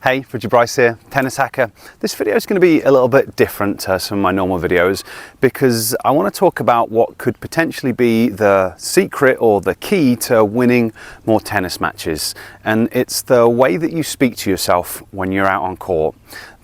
Hey, Richard Bryce here, Tennis Hacker. This video is going to be a little bit different to some of my normal videos because I want to talk about what could potentially be the secret or the key to winning more tennis matches. And it's the way that you speak to yourself when you're out on court.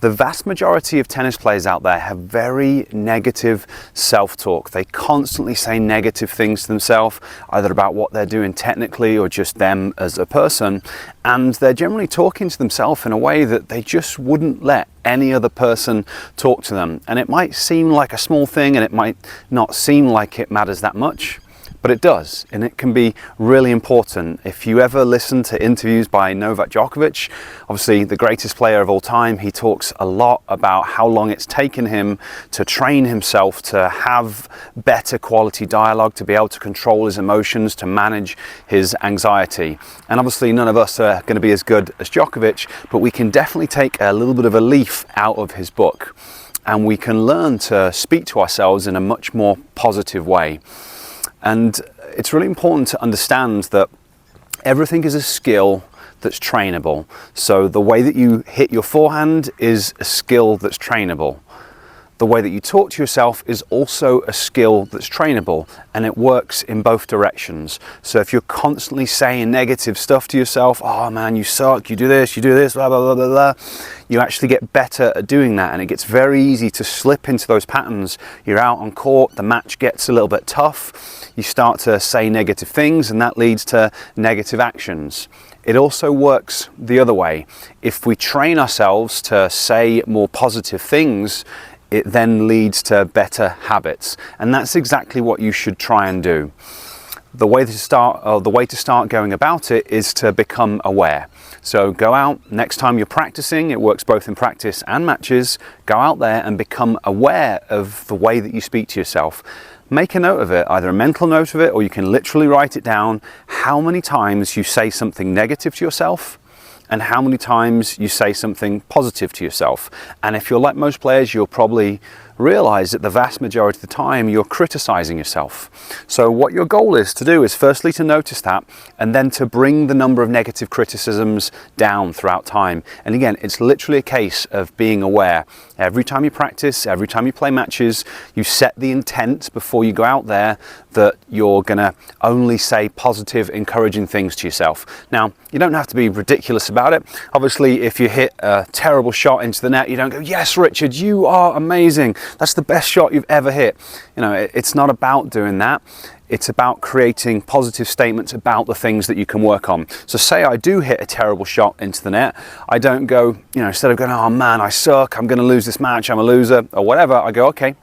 The vast majority of tennis players out there have very negative self-talk. They constantly say negative things to themselves, either about what they're doing technically or just them as a person. And they're generally talking to themselves in a way that they just wouldn't let any other person talk to them. And it might seem like a small thing and it might not seem like it matters that much, but it does, and it can be really important. If you ever listen to interviews by Novak Djokovic, obviously the greatest player of all time, he talks a lot about how long it's taken him to train himself to have better quality dialogue, to be able to control his emotions, to manage his anxiety. And obviously none of us are going to be as good as Djokovic, but we can definitely take a little bit of a leaf out of his book, and we can learn to speak to ourselves in a much more positive way. And it's really important to understand that everything is a skill that's trainable. So the way that you hit your forehand is a skill that's trainable. The way that you talk to yourself is also a skill that's trainable, and it works in both directions. So if you're constantly saying negative stuff to yourself, oh man, you suck, you do this, blah, blah, blah, blah, blah, you actually get better at doing that, and it gets very easy to slip into those patterns. You're out on court, the match gets a little bit tough, you start to say negative things, and that leads to negative actions. It also works the other way. If we train ourselves to say more positive things, it then leads to better habits, and that's exactly what you should try and do. The way to start going about it is to become aware. So go out, next time you're practicing, it works both in practice and matches, go out there and become aware of the way that you speak to yourself. Make a note of it, either a mental note of it, or you can literally write it down, how many times you say something negative to yourself and how many times you say something positive to yourself. And if you're like most players, you'll probably realize that the vast majority of the time you're criticizing yourself. So what your goal is to do is firstly to notice that, and then to bring the number of negative criticisms down throughout time. And again, it's literally a case of being aware. Every time you practice, every time you play matches, you set the intent before you go out there that you're gonna only say positive, encouraging things to yourself. Now, you don't have to be ridiculous about it. Obviously, if you hit a terrible shot into the net, you don't go, yes, Richard, you are amazing. That's the best shot you've ever hit. You know, it's not about doing that. It's about creating positive statements about the things that you can work on. So say I do hit a terrible shot into the net, I don't go, you know, instead of going, oh man, I suck, I'm going to lose this match, I'm a loser, or whatever, I go, okay,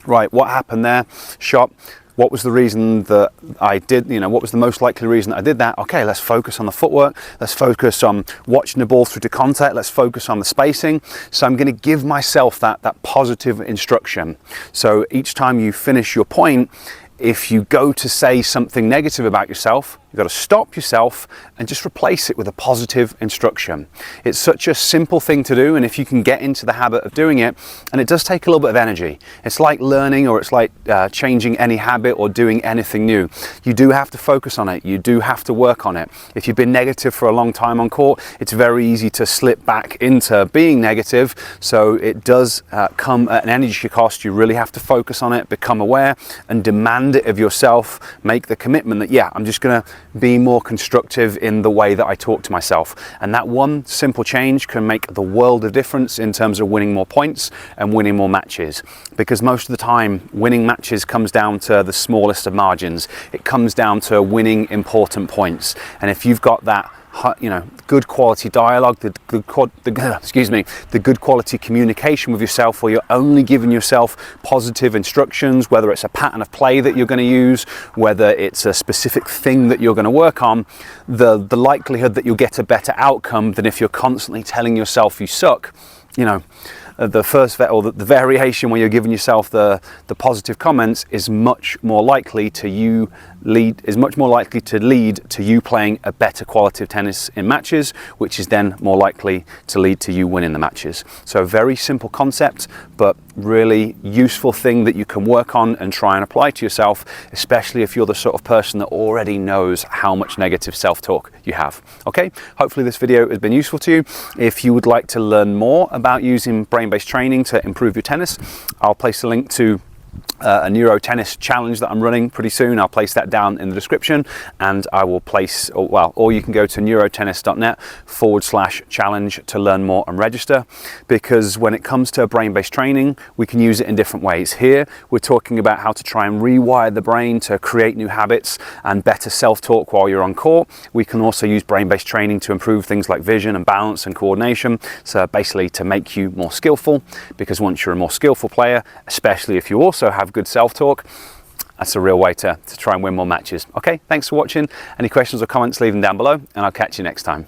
right, what happened there? Shot. What was the reason that I did, you know, what was the most likely reason that I did that? Okay, let's focus on the footwork. Let's focus on watching the ball through to contact. Let's focus on the spacing. So I'm going to give myself that positive instruction. So each time you finish your point, if you go to say something negative about yourself, you've got to stop yourself and just replace it with a positive instruction. It's such a simple thing to do, and if you can get into the habit of doing it, and it does take a little bit of energy. It's like learning, or it's like changing any habit or doing anything new. You do have to focus on it. You do have to work on it. If you've been negative for a long time on court, it's very easy to slip back into being negative. So it does come at an energy cost. You really have to focus on it, become aware, and demand it of yourself. Make the commitment that, yeah, I'm just going to be more constructive in the way that I talk to myself. And that one simple change can make the world of difference in terms of winning more points and winning more matches. Because most of the time, winning matches comes down to the smallest of margins. It comes down to winning important points. And if you've got that, you know, good quality dialogue, the good quality communication with yourself, where you're only giving yourself positive instructions, whether it's a pattern of play that you're going to use, whether it's a specific thing that you're going to work on, the likelihood that you'll get a better outcome than if you're constantly telling yourself you suck, you know, the variation where you're giving yourself the positive comments is much more likely to lead to you playing a better quality of tennis in matches, which is then more likely to lead to you winning the matches. So a very simple concept, but really useful thing that you can work on and try and apply to yourself, especially if you're the sort of person that already knows how much negative self-talk you have. Okay, hopefully this video has been useful to you. If you would like to learn more about using brain-based training to improve your tennis, I'll place a link to a neuro tennis challenge that I'm running pretty soon. I'll place that down in the description, and I will place, or you can go to neurotennis.net/challenge to learn more and register, because when it comes to brain-based training, we can use it in different ways. Here we're talking about how to try and rewire the brain to create new habits and better self-talk while you're on court. We can also use brain-based training to improve things like vision and balance and coordination, so basically to make you more skillful, because once you're a more skillful player, especially if you also have good self-talk, that's a real way to try and win more matches. Okay, thanks for watching. Any questions or comments, leave them down below, and I'll catch you next time.